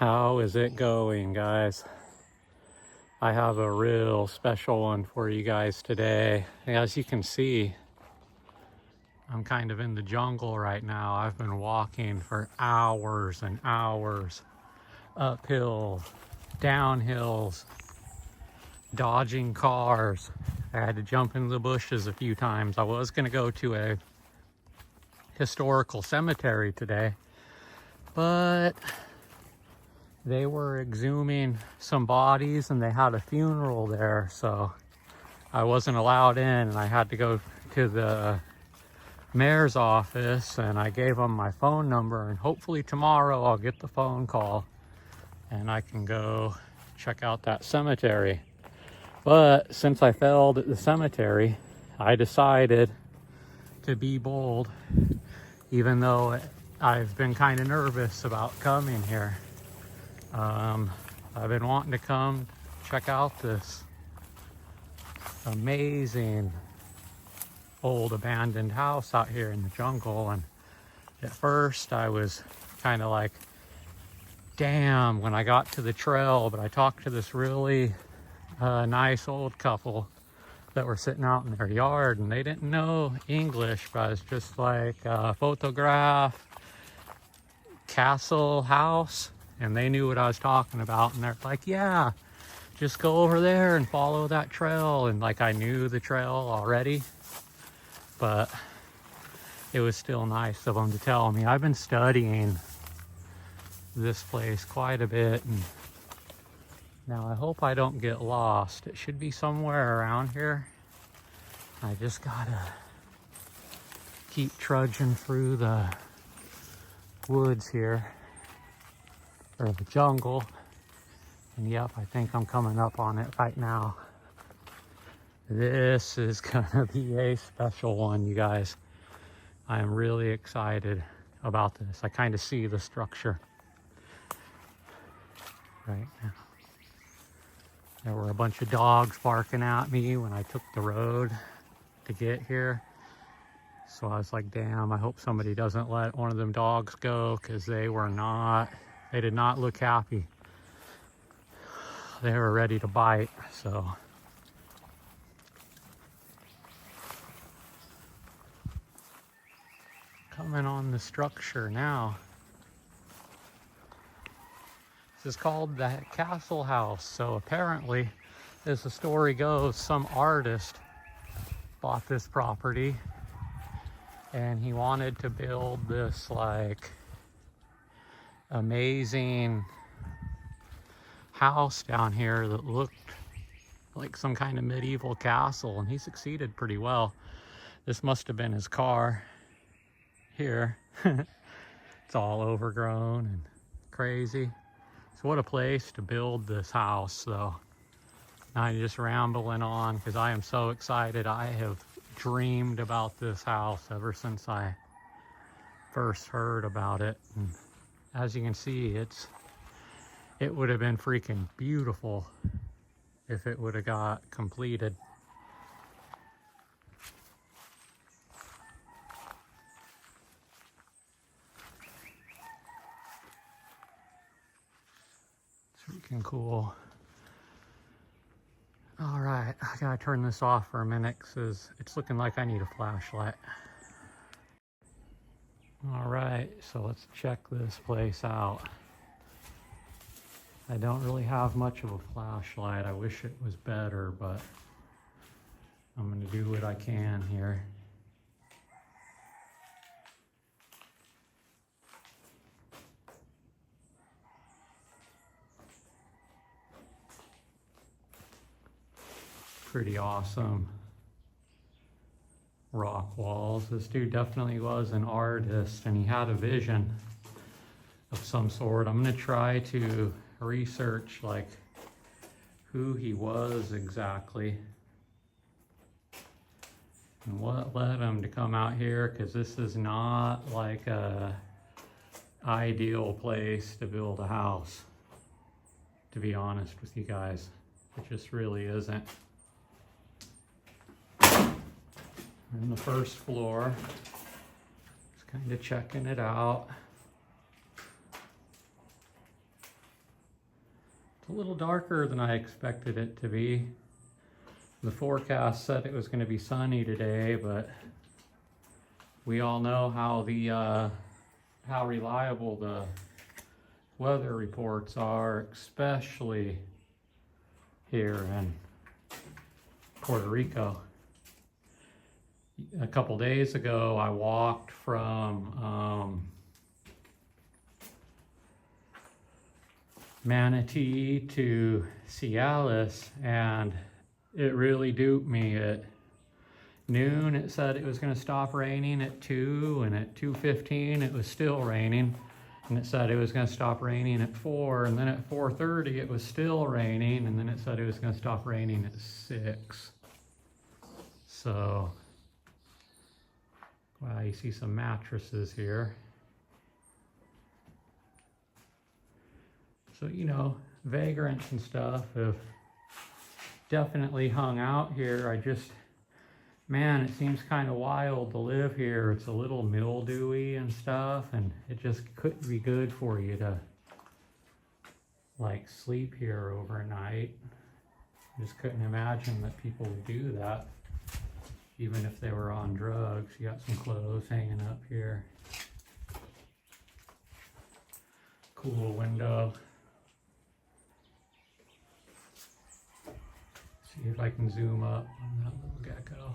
How is it going, guys? I have a real special one for you guys today. As you can see, I'm kind of in the jungle right now. I've been walking for hours and hours, uphill, downhills, dodging cars. I had to jump into the bushes a few times. I was going to go to a historical cemetery today, but they were exhuming some bodies and they had a funeral there, so I wasn't allowed in, and I had to go to the mayor's office, and I gave them my phone number, and hopefully tomorrow I'll get the phone call and I can go check out that cemetery. But since I failed at the cemetery, I decided to be bold, even though I've been kind of nervous about coming here. I've been wanting to come check out this amazing old abandoned house out here in the jungle. And at first I was kind of like, damn, when I got to the trail, but I talked to this really nice old couple that were sitting out in their yard, and they didn't know English, but I was just like, photograph, castle, house. And they knew what I was talking about, and they're like, yeah, just go over there and follow that trail. And like, I knew the trail already, but it was still nice of them to tell me. I've been studying this place quite a bit, and now I hope I don't get lost. It should be somewhere around here. I just gotta keep trudging through the woods here, or the jungle. And yep, I think I'm coming up on it right now. This is gonna be a special one, you guys. I am really excited about this. I kind of see the structure right now. There were a bunch of dogs barking at me when I took the road to get here. So I was like, damn, I hope somebody doesn't let one of them dogs go, because they did not look happy. They were ready to bite, so. Coming on the structure now. This is called the Castle House. So apparently, as the story goes, some artist bought this property and he wanted to build this like amazing house down here that looked like some kind of medieval castle, and he succeeded pretty well. This must have been his car here. It's all overgrown and crazy. So what a place to build this house, though. I'm just rambling on because I am so excited. I have dreamed about this house ever since I first heard about it. And as you can see, it would have been freaking beautiful if it would have got completed. It's freaking cool. All right, I gotta turn this off for a minute because it's looking like I need a flashlight. All right, so let's check this place out. I don't really have much of a flashlight. I wish it was better, but I'm gonna do what I can here. Pretty awesome rock walls. This dude definitely was an artist, and he had a vision of some sort. I'm gonna try to research like who he was exactly and what led him to come out here, because this is not like a ideal place to build a house, to be honest with you guys. It just really isn't. On the first floor, just kind of checking it out. a little darker than I expected it to be. The forecast said it was going to be sunny today, but we all know how reliable the weather reports are, especially here in Puerto Rico. A couple days ago, I walked from Manatee to Cialis, and it really duped me. At noon, it said it was going to stop raining at 2, and at 2:15, it was still raining. And it said it was going to stop raining at 4, and then at 4:30, it was still raining, and then it said it was going to stop raining at 6. So, wow, you see some mattresses here. So, you know, vagrants and stuff have definitely hung out here. Man, it seems kind of wild to live here. It's a little mildewy and stuff, and it just couldn't be good for you to like sleep here overnight. Just couldn't imagine that people would do that, even if they were on drugs. You got some clothes hanging up here. Cool window. See if I can zoom up on that little gecko.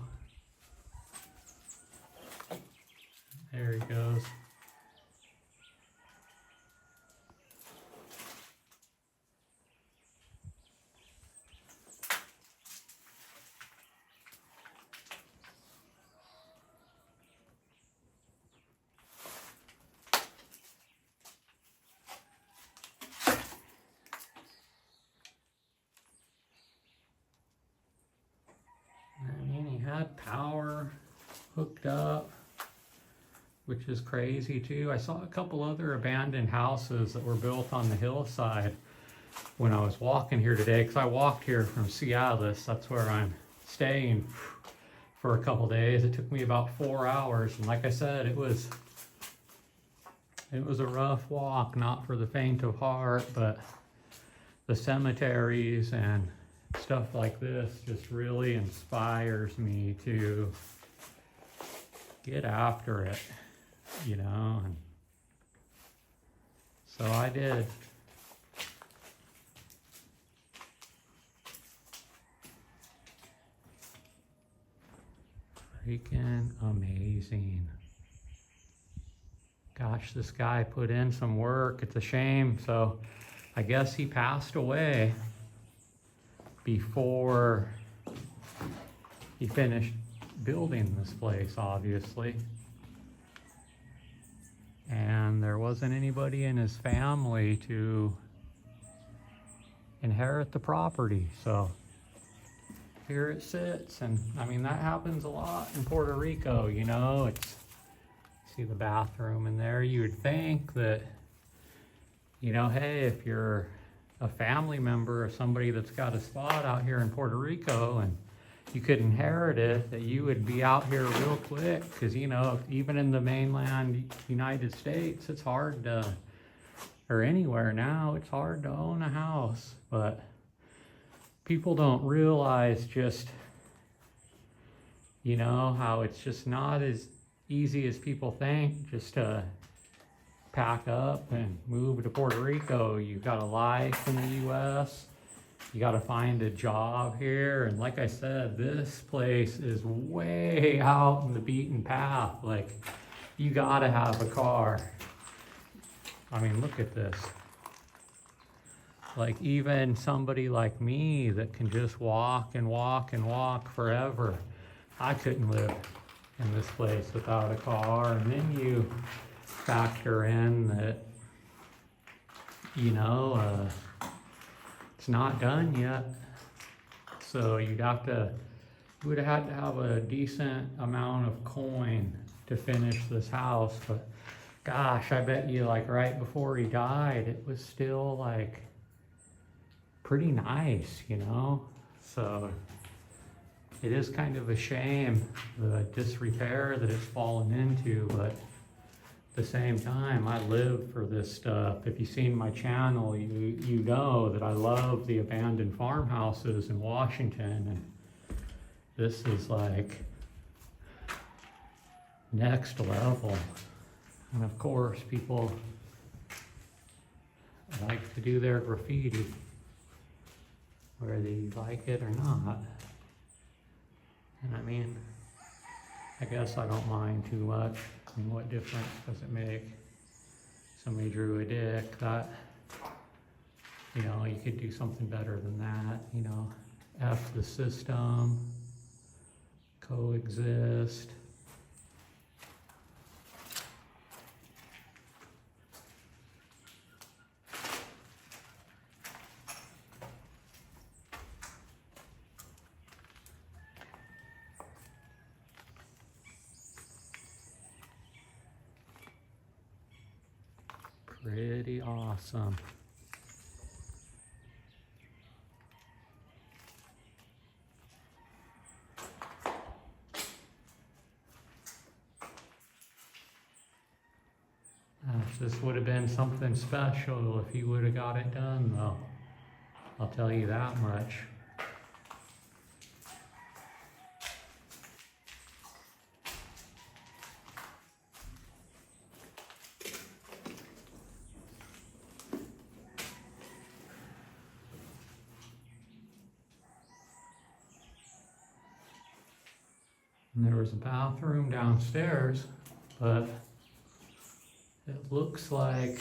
There he goes. I mean, he had power hooked up, which is crazy too. I saw a couple other abandoned houses that were built on the hillside when I was walking here today, because I walked here from Cialis. That's where I'm staying for a couple days. It took me about 4 hours, and like I said, it was a rough walk, not for the faint of heart, but the cemeteries and stuff like this just really inspires me to get after it, you know. And so I did. Freaking amazing. Gosh, this guy put in some work. It's a shame. So I guess he passed away before he finished building this place, obviously. And there wasn't anybody in his family to inherit the property. So here it sits. And I mean, that happens a lot in Puerto Rico, you know. See the bathroom in there. You would think that, you know, hey, if you're a family member or somebody that's got a spot out here in Puerto Rico and you could inherit it, that you would be out here real quick. Because, you know, even in the mainland United States, it's hard to, or anywhere now, it's hard to own a house. But people don't realize just, you know, how it's just not as easy as people think just to pack up and move to Puerto Rico. You've got a life in the US. You got to find a job here. And like I said, this place is way out in the beaten path. Like, you got to have a car. I mean, look at this. Like, even somebody like me that can just walk and walk and walk forever, I couldn't live in this place without a car. And then you factor in that, you know, it's not done yet. So you would have had to have a decent amount of coin to finish this house. But gosh, I bet you, like, right before he died, it was still like pretty nice, you know? So it is kind of a shame, the disrepair that it's fallen into, but the same time, I live for this stuff. If you've seen my channel, you know that I love the abandoned farmhouses in Washington, and this is like next level. And of course, people like to do their graffiti, whether you like it or not. And I mean, I guess I don't mind too much. I mean, what difference does it make? Somebody drew a dick. That, you know, you could do something better than that. You know, F the system, coexist. Pretty awesome. This would have been something special if he would have got it done, though. I'll tell you that much. And there was a bathroom downstairs, but it looks like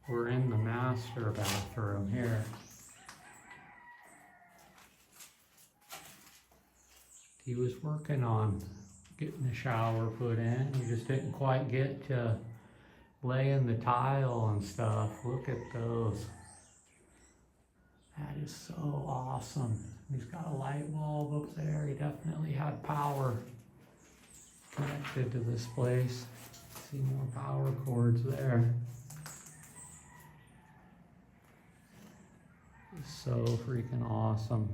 we're in the master bathroom here. He was working on getting the shower put in. He just didn't quite get to laying the tile and stuff. Look at those. That is so awesome. He's got a light bulb up there. He definitely had power connected to this place. See more power cords there. It's so freaking awesome.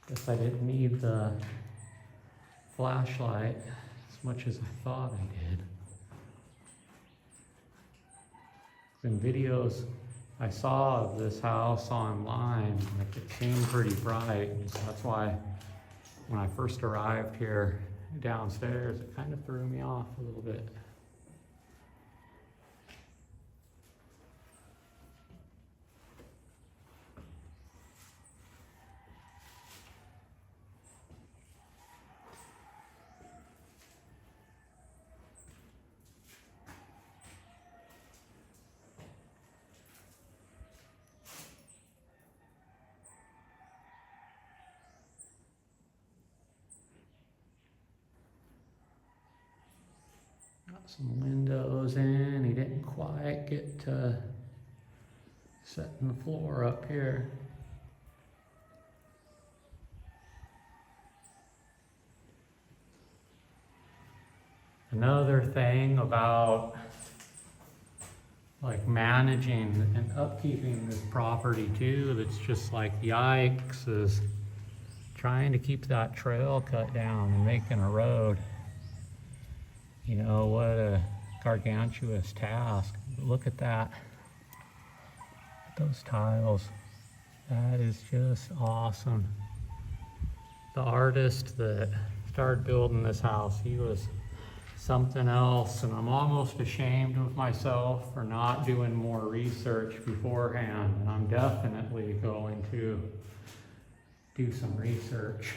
Guess I didn't need the flashlight as much as I thought I did. In videos I saw of this house online, like it seemed pretty bright, and so that's why when I first arrived here downstairs, it kind of threw me off a little bit. Got some windows in. He didn't quite get to setting the floor up here. Another thing about like managing and upkeeping this property too, that's just like yikes, is trying to keep that trail cut down and making a road. You know, what a gargantuous task. Look at that. Those tiles. That is just awesome. The artist that started building this house, he was something else, and I'm almost ashamed of myself for not doing more research beforehand, and I'm definitely going to do some research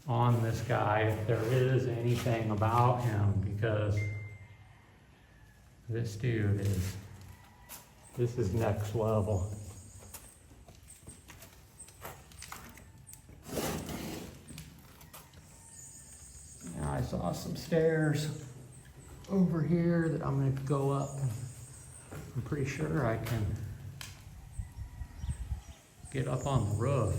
on this guy if there is anything about him, because this dude this is next level. Now I saw some stairs over here that I'm going to go up. I'm pretty sure I can get up on the roof.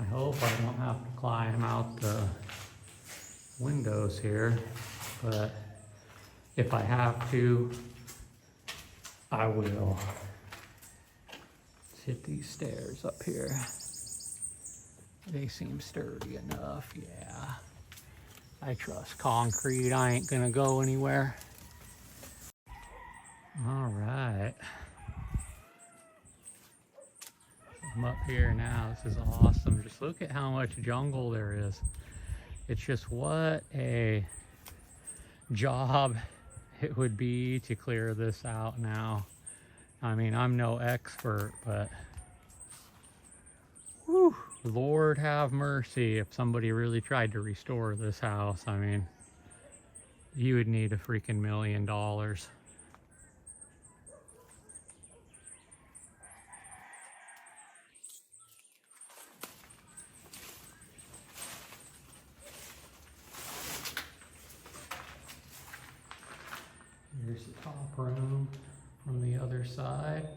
I hope I don't have to climb out the windows here, but if I have to, I will. Let's hit these stairs up here. They seem sturdy enough, yeah. I trust concrete, I ain't gonna go anywhere. All right. I'm up here now, this is awesome. Just look at how much jungle there is. It's just what a job it would be to clear this out now. I mean, I'm no expert, but whew, Lord have mercy if somebody really tried to restore this house. I mean, you would need a freaking $1 million. Here's the top room from the other side.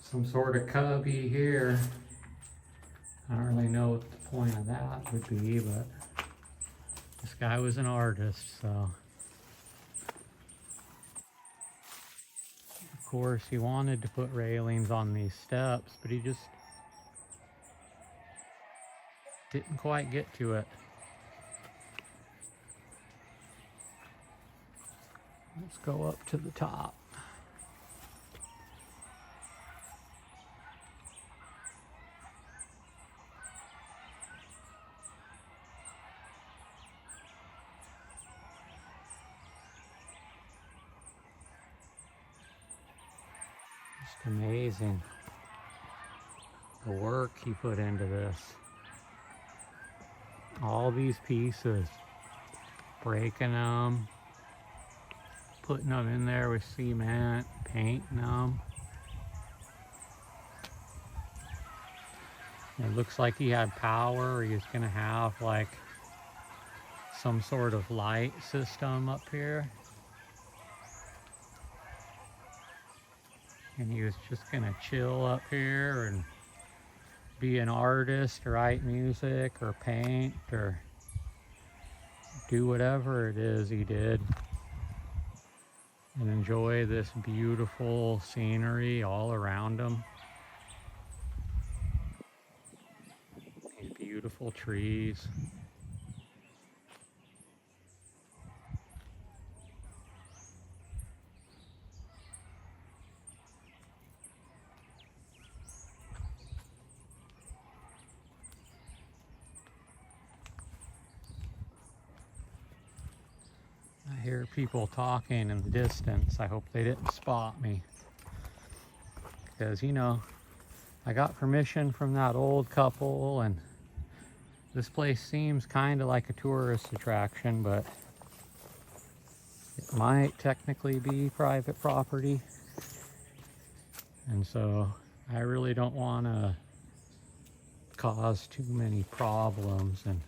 Some sort of cubby here. I don't really know what the point of that would be, but this guy was an artist, so. Of course, he wanted to put railings on these steps, but he just didn't quite get to it. Let's go up to the top. Just amazing the work he put into this. All these pieces, breaking them, putting them in there with cement, painting them. It looks like he had power, or he was gonna have like some sort of light system up here. And he was just gonna chill up here and be an artist, write music or paint or do whatever it is he did and enjoy this beautiful scenery all around him. These beautiful trees. I hear people talking in the distance. I hope they didn't spot me. Because, you know, I got permission from that old couple, and this place seems kind of like a tourist attraction, but it might technically be private property. And so I really don't want to cause too many problems and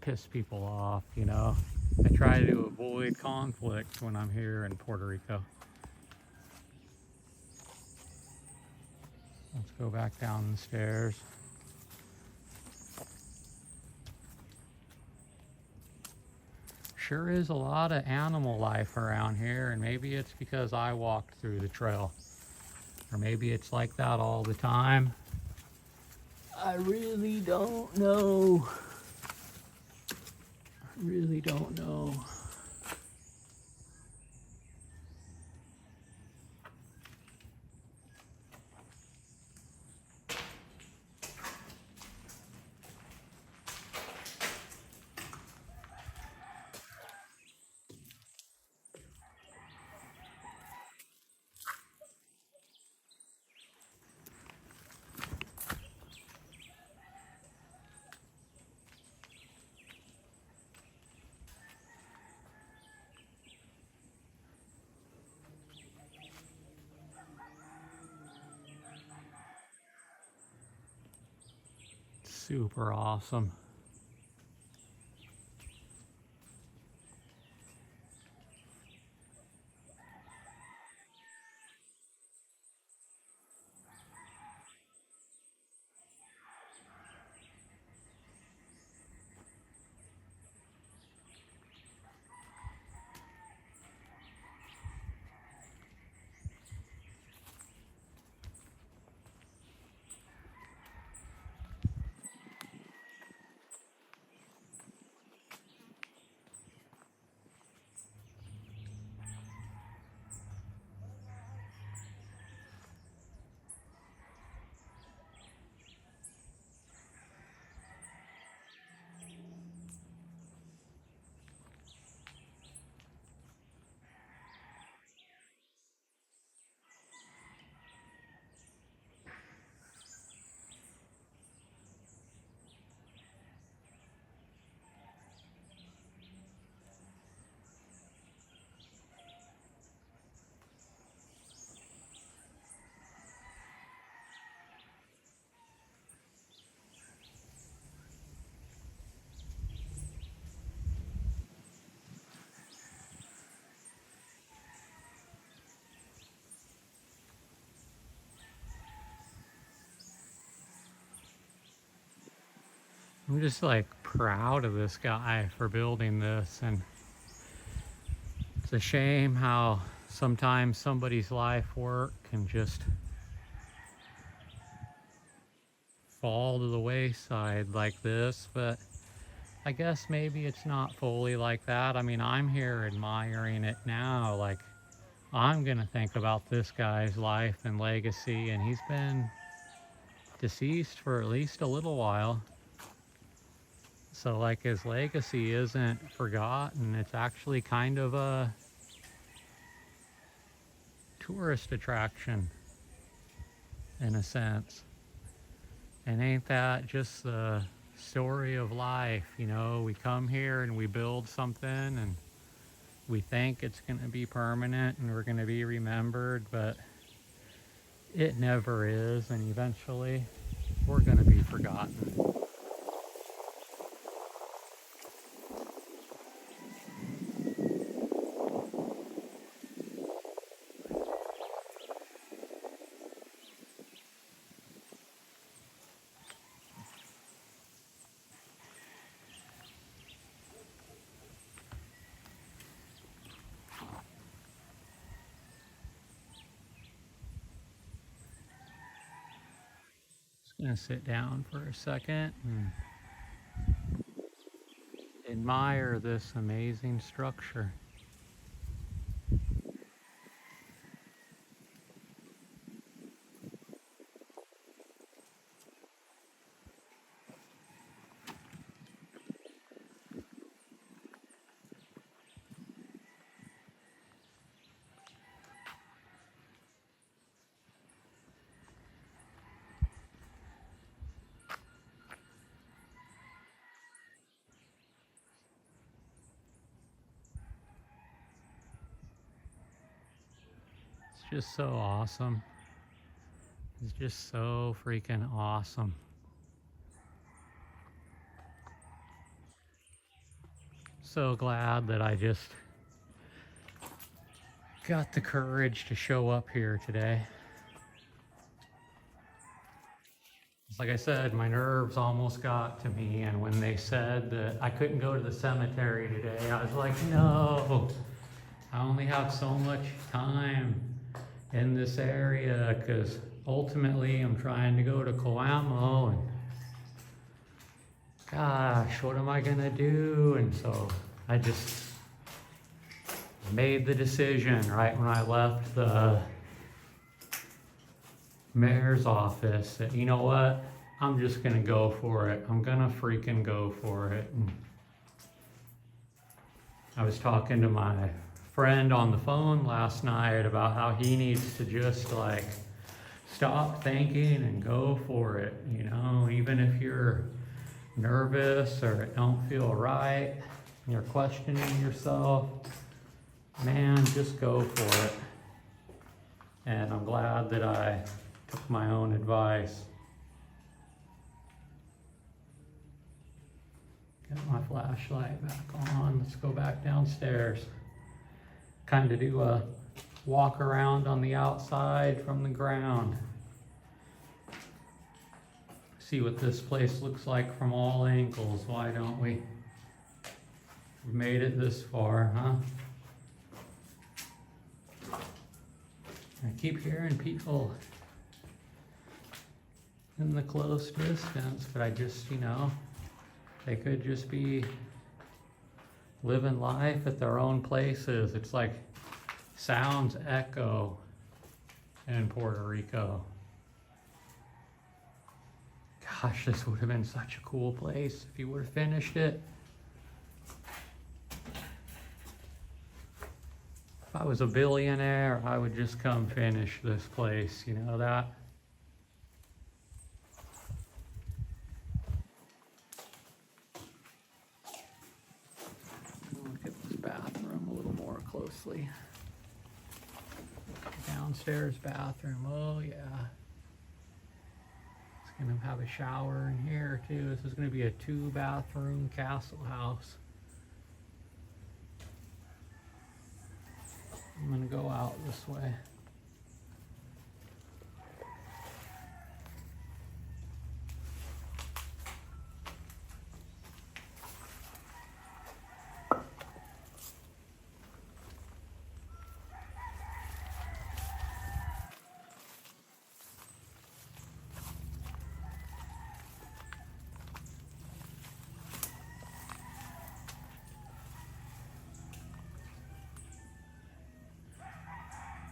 piss people off, you know. I try to avoid conflict when I'm here in Puerto Rico. Let's go back down the stairs. Sure is a lot of animal life around here, and maybe it's because I walked through the trail. Or maybe it's like that all the time. I really don't know. Really don't know. Super awesome. I'm just like proud of this guy for building this, and it's a shame how sometimes somebody's life work can just fall to the wayside like this, but I guess maybe it's not fully like that. I mean, I'm here admiring it now. Like, I'm gonna think about this guy's life and legacy, and he's been deceased for at least a little while. So like his legacy isn't forgotten. It's actually kind of a tourist attraction in a sense. And ain't that just the story of life? You know, we come here and we build something and we think it's going to be permanent and we're going to be remembered, but it never is, and eventually we're going to be forgotten. Gonna sit down for a second and admire this amazing structure. It's just so awesome. It's just so freaking awesome. So glad that I just got the courage to show up here today. Like I said, my nerves almost got to me, and when they said that I couldn't go to the cemetery today, I was like, no, I only have so much time in this area, because ultimately I'm trying to go to Coamo, and gosh, what am I gonna do? And so I just made the decision right when I left the mayor's office that, you know what, I'm just gonna go for it. I'm gonna freaking go for it. And I was talking to my friend on the phone last night about how he needs to just like stop thinking and go for it. You know, even if you're nervous or it don't feel right, you're questioning yourself, man, just go for it. And I'm glad that I took my own advice. Got my flashlight back on. Let's go back downstairs. Kind of do a walk around on the outside from the ground. See what this place looks like from all angles. Why don't we? We've made it this far, huh? I keep hearing people in the close distance, but I just, you know, they could just be living life at their own places. It's like sounds echo in Puerto Rico. Gosh, this would have been such a cool place if you would have finished it. If I was a billionaire, I would just come finish this place, you know that? Look at this bathroom a little more closely. Downstairs bathroom, oh yeah. It's gonna have a shower in here too. This is gonna be a 2-bathroom castle house. I'm gonna go out this way.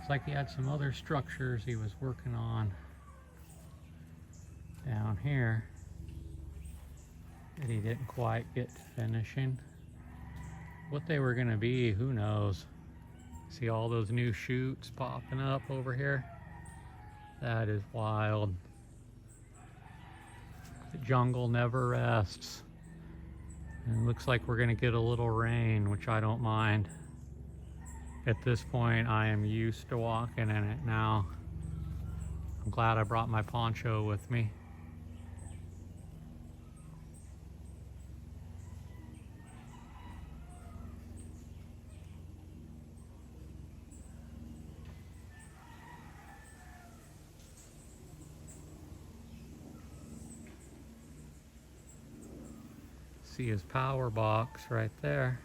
Looks like he had some other structures he was working on down here that he didn't quite get to finishing. What they were gonna be, who knows? See all those new shoots popping up over here? That is wild. The jungle never rests. And it looks like we're gonna get a little rain, which I don't mind. At this point, I am used to walking in it now. I'm glad I brought my poncho with me. See his power box right there.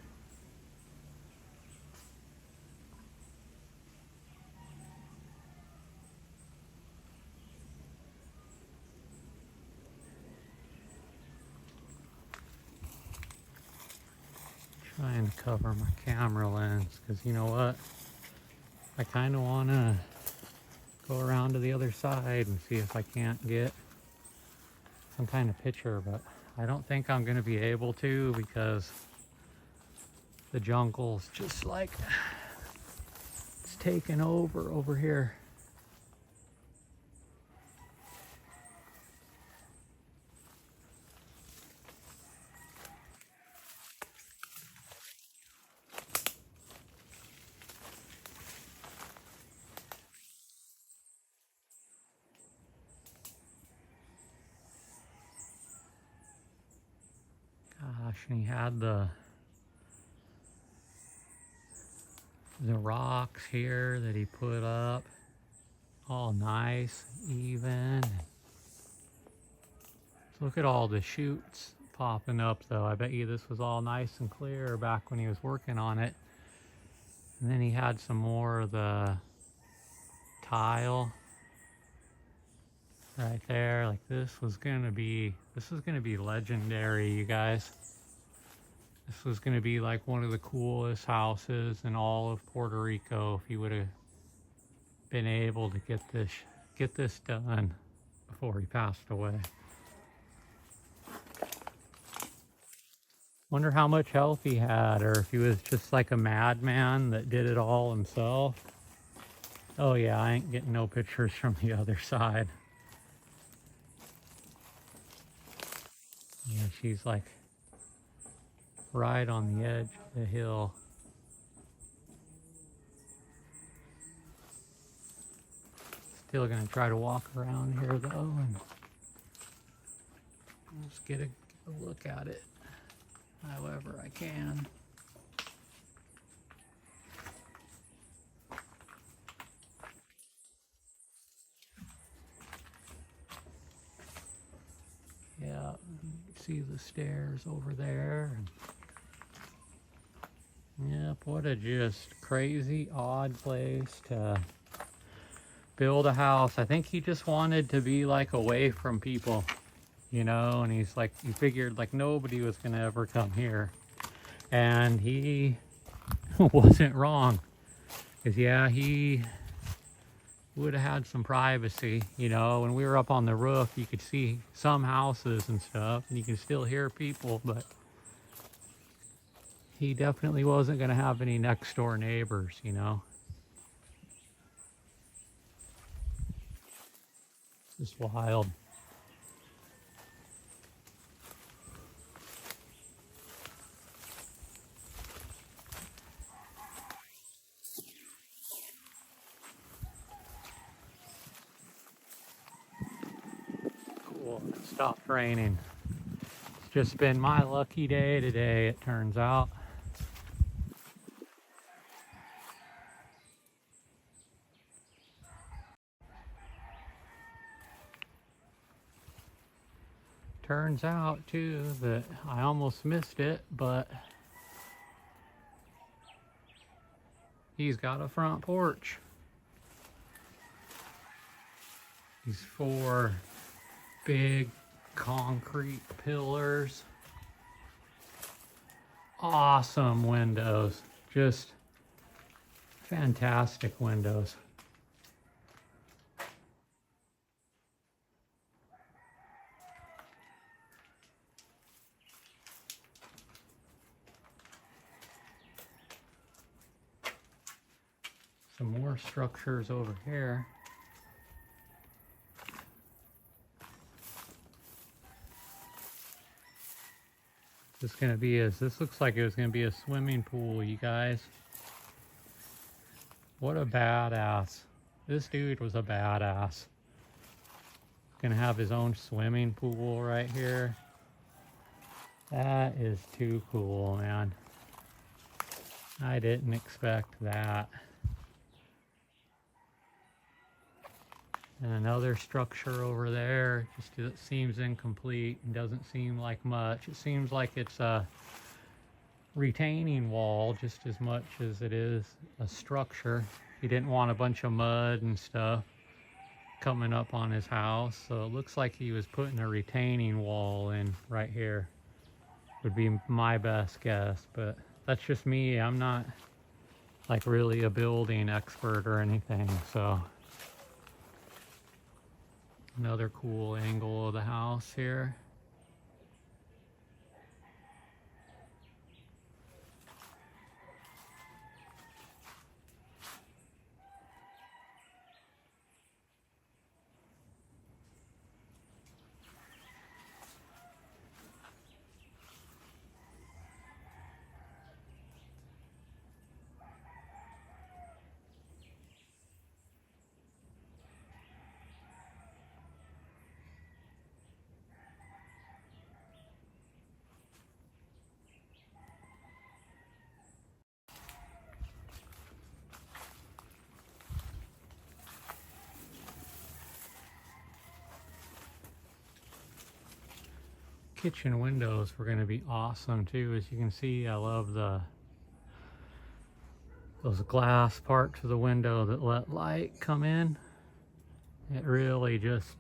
Trying to cover my camera lens because you know what? I kind of want to go around to the other side and see if I can't get some kind of picture, but I don't think I'm going to be able to because the jungle's just like it's taken over here. Gosh, and he had the rocks here that he put up all nice, even. Look at all the shoots popping up though. I bet you this was all nice and clear back when he was working on it. And then he had some more of the tile right there. Like this was gonna be legendary, you guys. This was gonna be like one of the coolest houses in all of Puerto Rico if he would have been able to get this done before he passed away. Wonder how much help he had, or if he was just like a madman that did it all himself. Oh yeah, I ain't getting no pictures from the other side. Yeah, she's like right on the edge of the hill. Still gonna try to walk around here though and just get a look at it however I can. Yeah, you can see the stairs over there. Yep, what a just crazy odd place to build a house. I think he just wanted to be like away from people, you know, and he's like, he figured like nobody was gonna ever come here. And he wasn't wrong. Because yeah, he would have had some privacy, you know. When we were up on the roof, you could see some houses and stuff, and you can still hear people, but he definitely wasn't gonna have any next door neighbors, you know. Just wild. Cool, it stopped raining. It's just been my lucky day today, it turns out. Turns out too that I almost missed it, but he's got a front porch. These 4 big concrete pillars. Awesome windows. Just fantastic windows. some more structures over here. This looks like it was gonna be a swimming pool, you guys. What a badass. This dude was a badass. Gonna have his own swimming pool right here. That is too cool, man. I didn't expect that. And another structure over there, just it seems incomplete and doesn't seem like much. It seems like it's a retaining wall just as much as it is a structure. He didn't want a bunch of mud and stuff coming up on his house, so it looks like he was putting a retaining wall in right here, would be my best guess. But that's just me. I'm not like really a building expert or anything. So another cool angle of the house here. Kitchen windows were going to be awesome too. As you can see, I love those glass parts of the window that let light come in. It really just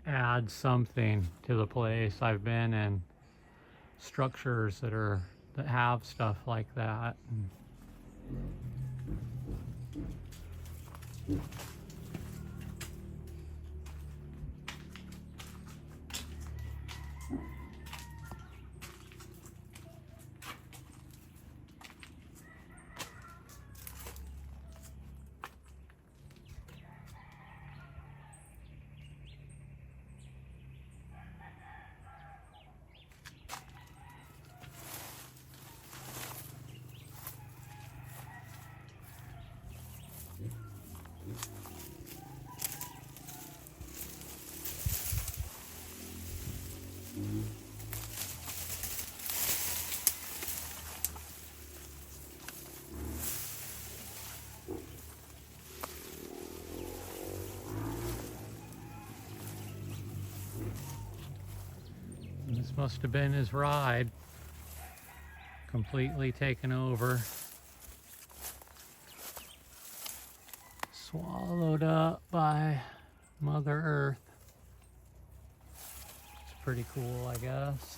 adds something to the place. I've been in structures that have stuff like that. This must have been his ride, completely taken over, swallowed up by Mother Earth. It's pretty cool, I guess.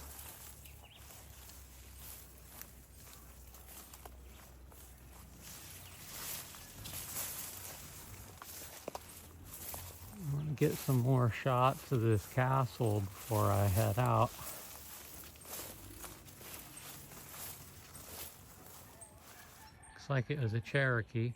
I'm gonna get some more shots of this castle before I head out. Looks like it was a Cherokee.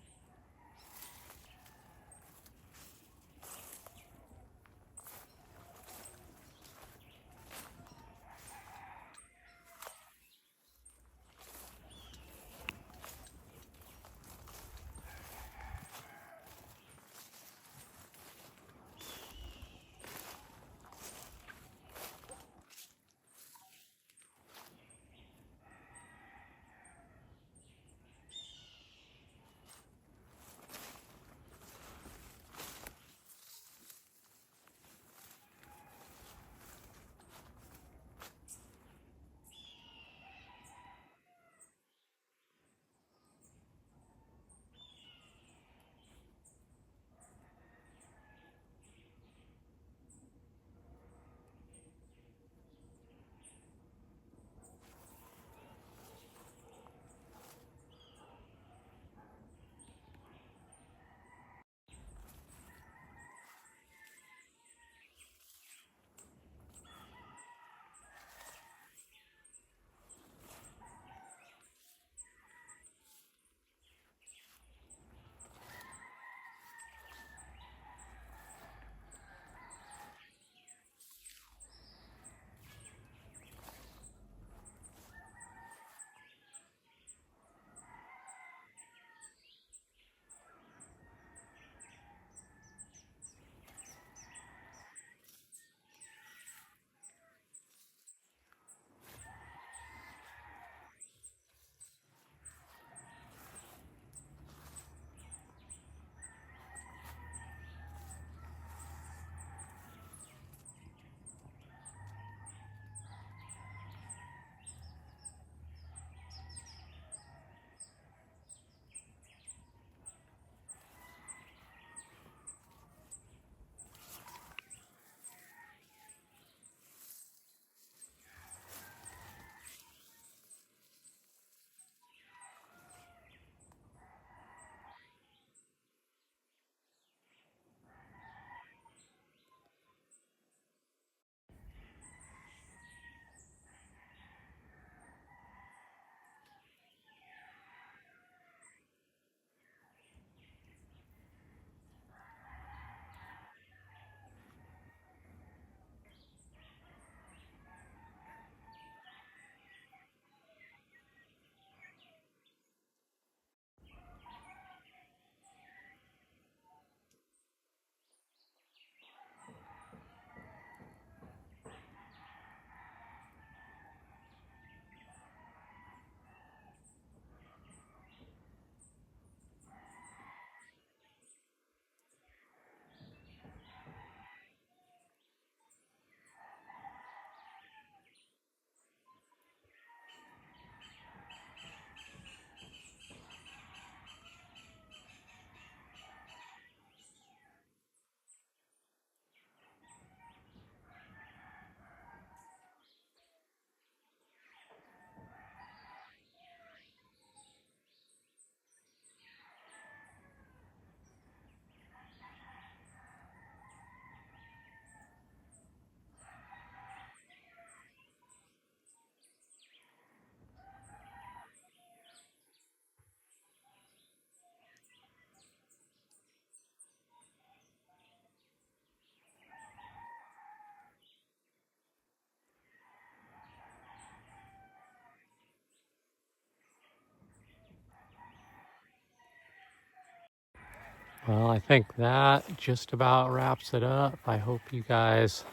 Well, I think that just about wraps it up. I hope you guys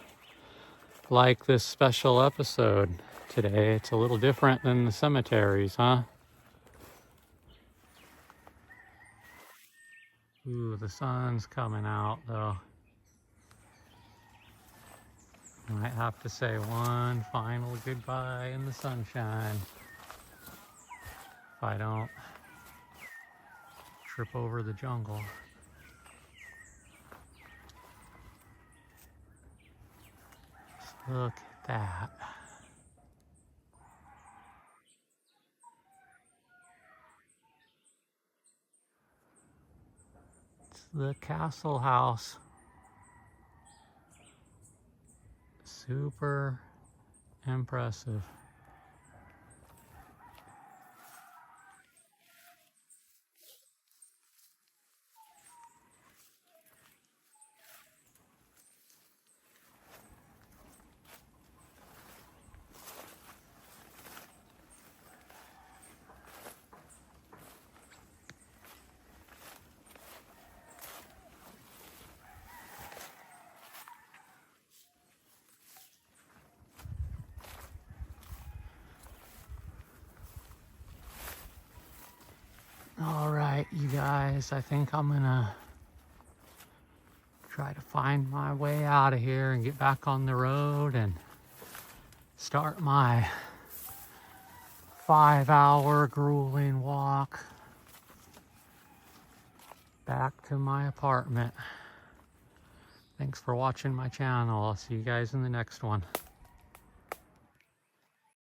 like this special episode today. It's a little different than the cemeteries, huh? Ooh, the sun's coming out though. Might have to say one final goodbye in the sunshine if I don't trip over the jungle. Just look at that. It's the castle house. Super impressive. All right, you guys, I think I'm gonna try to find my way out of here and get back on the road and start my 5-hour grueling walk back to my apartment. Thanks for watching my channel. I'll see you guys in the next one.